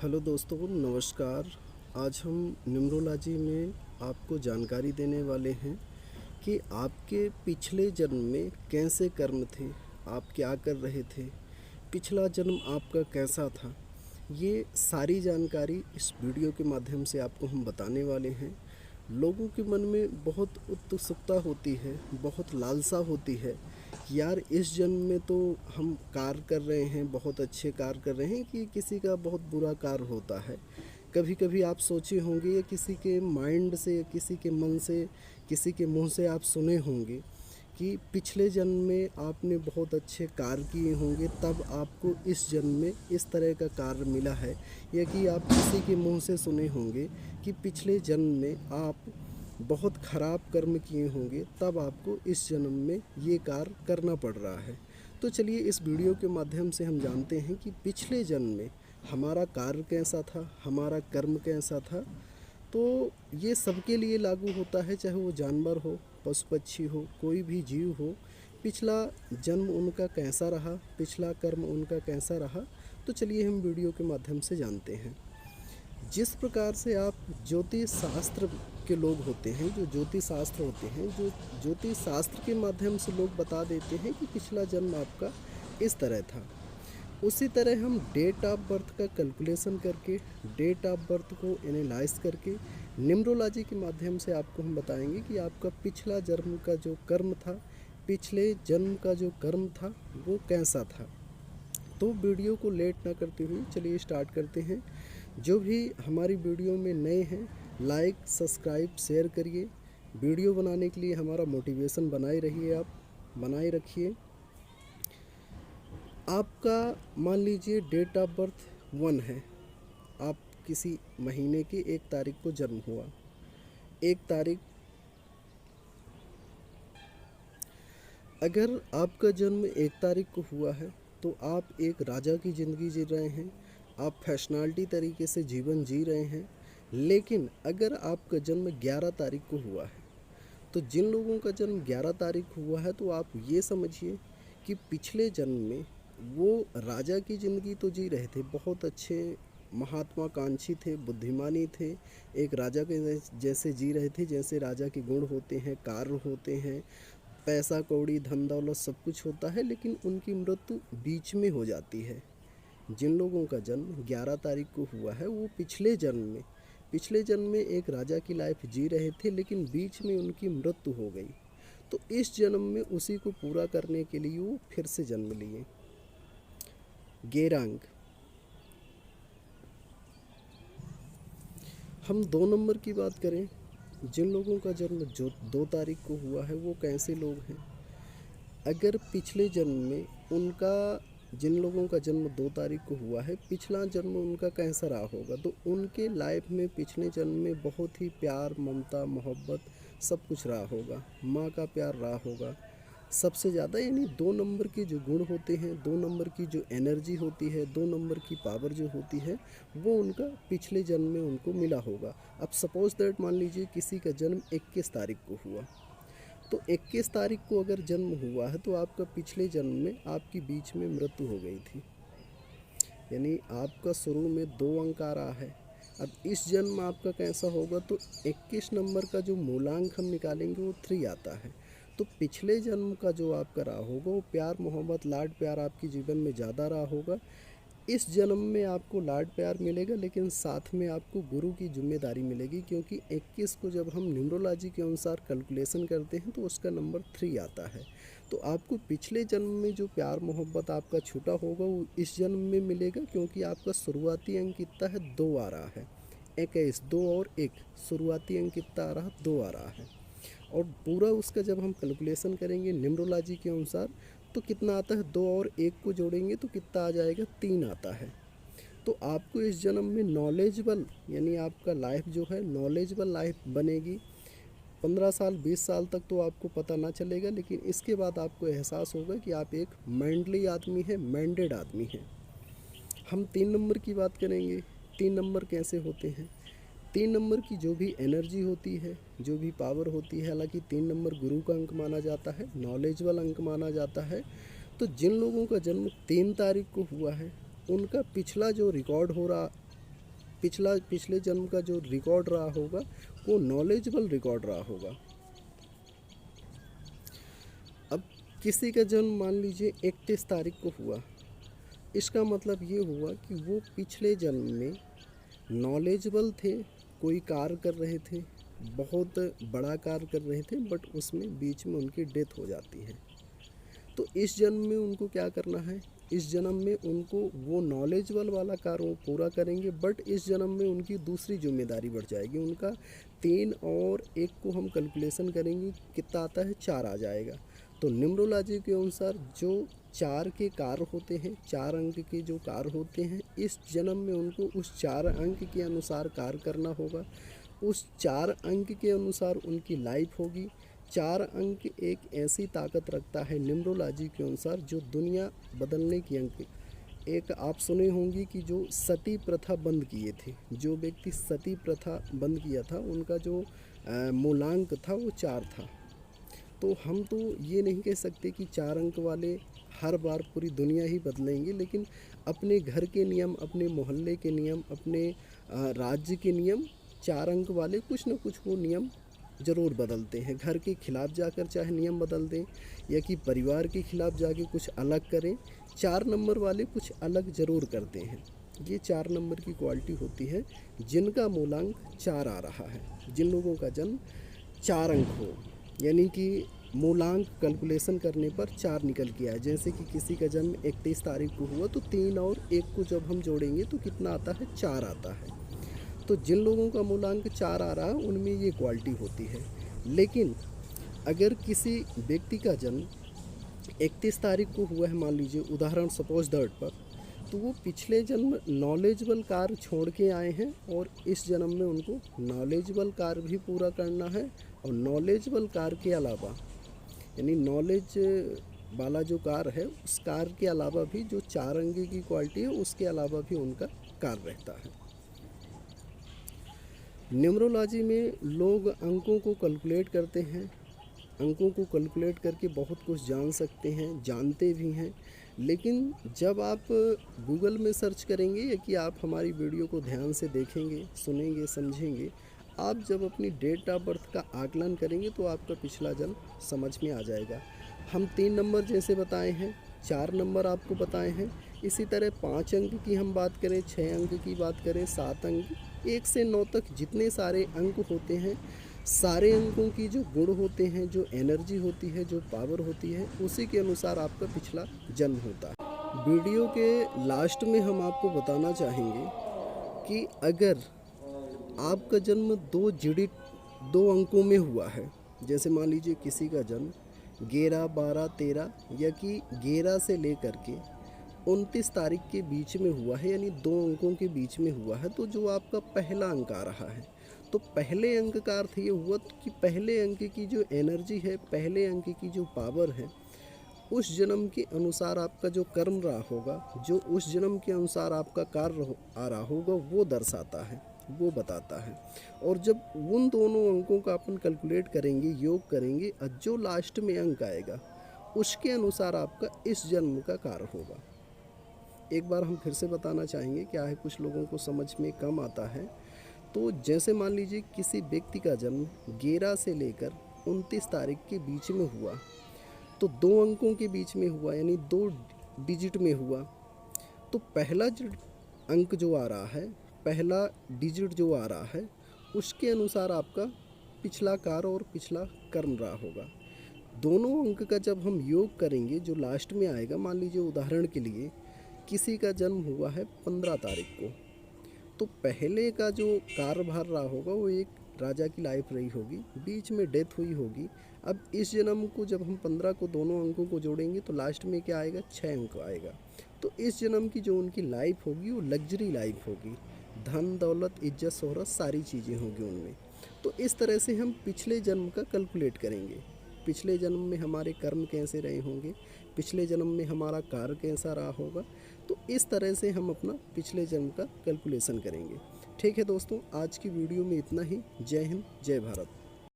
Hello दोस्तों, नमस्कार। आज हम न्यूमरोलॉजी में आपको जानकारी देने वाले हैं कि आपके पिछले जन्म में कैसे कर्म थे, आप क्या कर रहे थे, पिछला जन्म आपका कैसा था। ये सारी जानकारी इस वीडियो के माध्यम से आपको हम बताने वाले हैं। लोगों के मन में बहुत उत्सुकता होती है, बहुत लालसा होती है कि यार इस जन्म में तो हम कार्य कर रहे हैं, बहुत अच्छे कार्य कर रहे हैं कि किसी का बहुत बुरा कार्य होता है। कभी कभी आप सोचे होंगे या किसी के माइंड से, किसी के मन से, किसी के मुंह से आप सुने होंगे कि पिछले जन्म में आपने बहुत अच्छे कार्य किए होंगे, तब आपको इस जन्म में इस तरह का कार्य मिला है। या कि आप किसी के मुंह से सुने होंगे कि पिछले जन्म में आप बहुत ख़राब कर्म किए होंगे, तब आपको इस जन्म में ये कार्य करना पड़ रहा है। तो चलिए इस वीडियो के माध्यम से हम जानते हैं कि पिछले जन्म में हमारा कार्य कैसा था, हमारा कर्म कैसा था। तो ये सबके लिए लागू होता है, चाहे वो जानवर हो, पशु पक्षी हो, कोई भी जीव हो। पिछला जन्म उनका कैसा रहा, पिछला कर्म उनका कैसा रहा, तो चलिए हम वीडियो के माध्यम से जानते हैं। जिस प्रकार से आप ज्योतिष शास्त्र के लोग होते हैं, जो ज्योतिष शास्त्र होते हैं, जो ज्योतिष शास्त्र के माध्यम से लोग बता देते हैं कि पिछला जन्म आपका इस तरह था, उसी तरह हम डेट ऑफ बर्थ का कैलकुलेशन करके, डेट ऑफ बर्थ को एनालाइज करके न्यूमरोलॉजी के माध्यम से आपको हम बताएंगे कि आपका पिछला जन्म का जो कर्म था, पिछले जन्म का जो कर्म था, वो कैसा था। तो वीडियो को लेट ना करते हुए चलिए स्टार्ट करते हैं। जो भी हमारी वीडियो में नए हैं, लाइक सब्सक्राइब शेयर करिए। वीडियो बनाने के लिए हमारा मोटिवेशन बनाए रहिए, आप बनाए रखिए। आपका मान लीजिए डेट ऑफ बर्थ 1 है, आप किसी महीने की 1 तारीख को जन्म हुआ। 1 तारीख, अगर आपका जन्म 1 तारीख को हुआ है तो आप एक राजा की ज़िंदगी जी रहे हैं, आप फैशनलिटी तरीके से जीवन जी रहे हैं। लेकिन अगर आपका जन्म 11 तारीख को हुआ है, तो जिन लोगों का जन्म 11 तारीख को हुआ है, तो आप ये समझिए कि पिछले जन्म में वो राजा की ज़िंदगी तो जी रहे थे, बहुत अच्छे महात्माकांक्षी थे, बुद्धिमानी थे, एक राजा के जैसे जी रहे थे, जैसे राजा के गुण होते हैं, कार्य होते हैं, पैसा कौड़ी धन दौलत सब कुछ होता है। लेकिन उनकी मृत्यु बीच में हो जाती है। जिन लोगों का जन्म 11 तारीख को हुआ है, वो पिछले जन्म में एक राजा की लाइफ जी रहे थे, लेकिन बीच में उनकी मृत्यु हो गई। तो इस जन्म में उसी को पूरा करने के लिए वो फिर से जन्म लिए। गेरांग, हम 2 नंबर की बात करें, जिन लोगों का जन्म जो 2 तारीख को हुआ है, वो कैसे लोग हैं। अगर पिछले जन्म में उनका, जिन लोगों का जन्म 2 तारीख को हुआ है, पिछला जन्म उनका कैसा रहा होगा, तो उनके लाइफ में पिछले जन्म में बहुत ही प्यार, ममता, मोहब्बत सब कुछ रहा होगा, माँ का प्यार रहा होगा सबसे ज़्यादा। यानी 2 नंबर के जो गुण होते हैं, 2 नंबर की जो एनर्जी होती है, 2 नंबर की पावर जो होती है, वो उनका पिछले जन्म में उनको मिला होगा। अब सपोज दैट मान लीजिए किसी का जन्म 21 तारीख को हुआ, तो 21 तारीख को अगर जन्म हुआ है, तो आपका पिछले जन्म में आपकी बीच में मृत्यु हो गई थी, यानी आपका शुरू में 2 अंक आ रहा है। अब इस जन्म आपका कैसा होगा, तो 21 नंबर का जो मूलांक हम निकालेंगे वो 3 आता है। तो पिछले जन्म का जो आपका रहा होगा, वो प्यार मोहब्बत लाड प्यार आपके जीवन में ज़्यादा रहा होगा। इस जन्म में आपको लाड प्यार मिलेगा, लेकिन साथ में आपको गुरु की जिम्मेदारी मिलेगी, क्योंकि 21 को जब हम न्यूमरोलॉजी के अनुसार कैलकुलेशन करते हैं तो उसका नंबर 3 आता है। तो आपको पिछले जन्म में जो प्यार मोहब्बत आपका छूटा होगा, वो इस जन्म में मिलेगा, क्योंकि आपका शुरुआती अंक कितना है, 2 आ रहा है। 21, 2 और 1, शुरुआती अंक कितना आ रहा है, 2 आ रहा है। और पूरा उसका जब हम कैलकुलेशन करेंगे न्यूमरोलॉजी के अनुसार, तो कितना आता है, 2 और 1 को जोड़ेंगे तो कितना आ जाएगा, 3 आता है। तो आपको इस जन्म में नॉलेजेबल, यानी आपका लाइफ जो है नॉलेजेबल लाइफ बनेगी। 15 साल 20 साल तक तो आपको पता ना चलेगा, लेकिन इसके बाद आपको एहसास होगा कि आप एक मैंडली आदमी है, मैंडेड आदमी है। हम 3 नंबर की बात करेंगे। 3 नंबर कैसे होते हैं। 3 नंबर की जो भी एनर्जी होती है, जो भी पावर होती है, हालांकि 3 नंबर गुरु का अंक माना जाता है, नॉलेजेबल अंक माना जाता है। तो जिन लोगों का जन्म 3 तारीख को हुआ है, उनका पिछला जो रिकॉर्ड हो रहा पिछले जन्म का जो रिकॉर्ड रहा होगा वो नॉलेजेबल रिकॉर्ड रहा होगा। अब किसी का जन्म मान लीजिए 31 तारीख को हुआ, इसका मतलब ये हुआ कि वो पिछले जन्म में नॉलेजेबल थे, कोई कार्य कर रहे थे, बहुत बड़ा कार्य कर रहे थे, बट उसमें बीच में उनकी डेथ हो जाती है। तो इस जन्म में उनको क्या करना है, इस जन्म में उनको वो नॉलेजेबल वाला कार्य वो पूरा करेंगे, बट इस जन्म में उनकी दूसरी जिम्मेदारी बढ़ जाएगी। उनका 3 और 1 को हम कैलकुलेशन करेंगे, कितना आता है, 4 आ जाएगा। तो न्यूमरोलॉजी के अनुसार जो 4 के कार्य होते हैं, 4 अंक के जो कार्य होते हैं, इस जन्म में उनको उस 4 अंक के अनुसार कार्य करना होगा। उस 4 अंक के अनुसार उनकी लाइफ होगी। 4 अंक एक ऐसी ताकत रखता है न्यूमरोलॉजी के अनुसार जो दुनिया बदलने की अंक। एक आप सुने होंगे कि जो सती प्रथा बंद किए थे, जो व्यक्ति सती प्रथा बंद किया था, उनका जो मूलांक था वो 4 था। तो हम तो ये नहीं कह सकते कि 4 अंक वाले हर बार पूरी दुनिया ही बदलेंगे, लेकिन अपने घर के नियम, अपने मोहल्ले के नियम, अपने राज्य के नियम 4 अंक वाले कुछ न कुछ वो नियम ज़रूर बदलते हैं। घर के खिलाफ जाकर चाहे नियम बदल दें या कि परिवार के खिलाफ जाके कुछ अलग करें, 4 नंबर वाले कुछ अलग ज़रूर करते हैं। ये 4 नंबर की क्वालिटी होती है जिनका मूलांक 4 आ रहा है, जिन लोगों का जन्म 4 अंक हो, यानी कि मूलांक कैलकुलेशन करने पर 4 निकल के आए। जैसे कि किसी का जन्म 31 तारीख को हुआ तो 3 और 1 को जब हम जोड़ेंगे तो कितना आता है, 4 आता है। तो जिन लोगों का मूलांक 4 आ रहा है उनमें ये क्वालिटी होती है। लेकिन अगर किसी व्यक्ति का जन्म 31 तारीख को हुआ है, मान लीजिए उदाहरण सपोज दैट पर, तो वो पिछले जन्म नॉलेजेबल कार्य छोड़ के आए हैं और इस जन्म में उनको नॉलेजेबल कार्य भी पूरा करना है। और नॉलेजेबल कार्य के अलावा, यानी नॉलेज वाला जो कार्य है, उस कार्य के अलावा भी जो 4 अंक की क्वालिटी है उसके अलावा भी उनका कार्य रहता है। न्यूमरोलॉजी में लोग अंकों को कैलकुलेट करते हैं, अंकों को कैलकुलेट करके बहुत कुछ जान सकते हैं, जानते भी हैं। लेकिन जब आप गूगल में सर्च करेंगे या कि आप हमारी वीडियो को ध्यान से देखेंगे, सुनेंगे, समझेंगे, आप जब अपनी डेट ऑफ बर्थ का आकलन करेंगे तो आपका पिछला जन्म समझ में आ जाएगा। हम 3 नंबर जैसे बताए हैं, 4 नंबर आपको बताए हैं, इसी तरह 5 अंक की हम बात करें, 6 अंक की बात करें, 7 अंक, 1 से 9 तक जितने सारे अंक होते हैं, सारे अंकों की जो गुण होते हैं, जो एनर्जी होती है, जो पावर होती है, उसी के अनुसार आपका पिछला जन्म होता है। वीडियो के लास्ट में हम आपको बताना चाहेंगे कि अगर आपका जन्म 2 अंकों में हुआ है, जैसे मान लीजिए किसी का जन्म 11, 12, 13 या कि 11 से लेकर के 29 तारीख के बीच में हुआ है, यानी 2 अंकों के बीच में हुआ है, तो जो आपका पहला अंक आ रहा है, तो पहले अंक का अर्थ ये हुआ कि पहले अंक की जो एनर्जी है, पहले अंक की जो पावर है, उस जन्म के अनुसार आपका जो कर्म रहा होगा, जो उस जन्म के अनुसार आपका कार्य आ रहा होगा, वो दर्शाता है, वो बताता है। और जब उन दोनों अंकों का अपन कैलकुलेट करेंगे, योग करेंगे, और जो लास्ट में अंक आएगा उसके अनुसार आपका इस जन्म का कार्य होगा। एक बार हम फिर से बताना चाहेंगे, क्या है कुछ लोगों को समझ में कम आता है। तो जैसे मान लीजिए किसी व्यक्ति का जन्म 11 से लेकर 29 तारीख के बीच में हुआ, तो 2 अंकों के बीच में हुआ, यानी 2 डिजिट में हुआ, तो पहला अंक जो आ रहा है, पहला डिजिट जो आ रहा है, उसके अनुसार आपका पिछला कार्य और पिछला कर्म रहा होगा। दोनों अंक का जब हम योग करेंगे, जो लास्ट में आएगा, मान लीजिए उदाहरण के लिए किसी का जन्म हुआ है 15 तारीख को, तो पहले का जो कार्यभार रहा होगा वो एक राजा की लाइफ रही होगी, बीच में डेथ हुई होगी। अब इस जन्म को जब हम 15 को दोनों अंकों को जोड़ेंगे तो लास्ट में क्या आएगा, 6 अंक आएगा। तो इस जन्म की जो उनकी लाइफ होगी वो लग्जरी लाइफ होगी, धन दौलत इज्जत शोहरत सारी चीज़ें होंगी उनमें। तो इस तरह से हम पिछले जन्म का कैलकुलेट करेंगे, पिछले जन्म में हमारे कर्म कैसे रहे होंगे, पिछले जन्म में हमारा कार्य कैसा रहा होगा। तो इस तरह से हम अपना पिछले जन्म का कैलकुलेशन करेंगे। ठीक है दोस्तों, आज की वीडियो में इतना ही। जय हिंद, जय भारत।